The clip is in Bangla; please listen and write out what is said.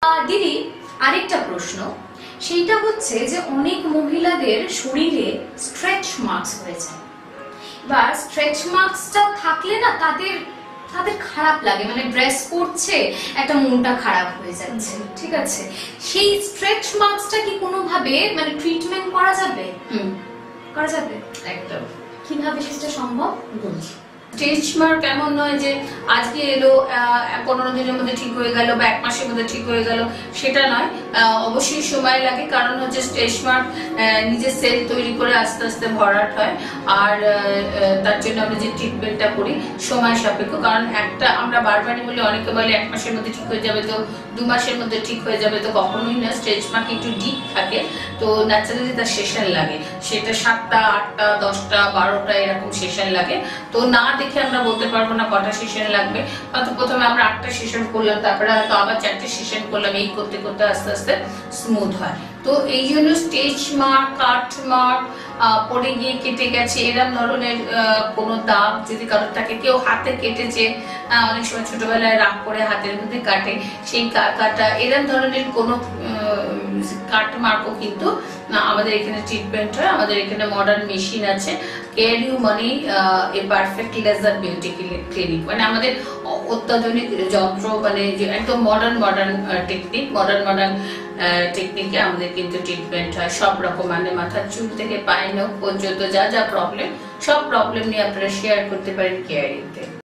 দিদি আরেকটা প্রশ্ন, সেইটা হচ্ছে যে অনেক মহিলাদের শরীরে স্ট্রেচ মার্কস হয়ে যায়। এবার স্ট্রেচ মার্কসটা থাকলে না তাদের খারাপ লাগে, মানে ড্রেস পরছে একটা মনটা খারাপ হয়ে যাচ্ছে, ঠিক আছে? সেই স্ট্রেচ মার্কসটা কি কোনোভাবে মানে ট্রিটমেন্ট করা যাবে? করা যাবে একদম। কিভাবে সেটা সম্ভব বলছি। স্ট্রেচ মার্ক এমন নয় যে আজকে এলো 15 দিনের মধ্যে ঠিক হয়ে গেল বা 1 মাসের মধ্যে ঠিক হয়ে গেল, সেটা নয়। অবশ্যই সময় লাগে, কারণ হচ্ছে স্ট্রেচ মার্ক নিজের সেল তৈরি করে আস্তে আস্তে ভরাট হয়। আর তার জন্য আমরা যে ট্রিটমেন্টটা করি সময় সাপেক্ষ, কারণ একটা আমরা বারবারই বলি, অনেকে বলে 1 মাসের মধ্যে ঠিক হয়ে যাবে, তো 2 মাসের মধ্যে ঠিক হয়ে যাবে, তো কখনোই না। স্ট্রেচ মার্ক একটু ডিপ থাকে, তো ন্যাচারালি তার সেশন লাগে, সেটা 7টা 8টা 10টা 12টা এরকম সেশন লাগে। তো না দেখে আমরা বলতে পারবো না কটা সেশন লাগবে। হয়তো প্রথমে আমরা 8টা সেশন করলাম, তারপরে হয়তো আবার 4টে সেশন করলাম, এই করতে করতে আস্তে আস্তে স্মুথ হয়। তো এই জন্য স্টেচ মার্ক, কাট মার্ক, পড়ে গিয়ে কেটে গেছে এরকম ধরনের কোনো দাগ যদি কারোর থাকে, কেউ হাতে কেটেছে, অনেক সময় ছোটবেলায় রাগ করে হাতের মধ্যে কাটে, সেই কাটা এরকম ধরনের কোনো কাট মার্কও কিন্তু আমাদের এখানে ট্রিটমেন্ট হয়। আমাদের এখানে মডার্ন মেশিন আছে, care you money a perfect laser beauty clinic, মানে আমাদের অত্যাধুনিক যন্ত্র, মানে একদম মডার্ন টেকনিকে আমাদের কিন্তু ট্রিটমেন্ট হয় সব রকম, মানে মাথার চুল থেকে পায়ের নখ পর্যন্ত যা যা প্রবলেম, সব প্রবলেম নিয়ে আপনারা শেয়ার করতে পারেন কেয়ারিংতে।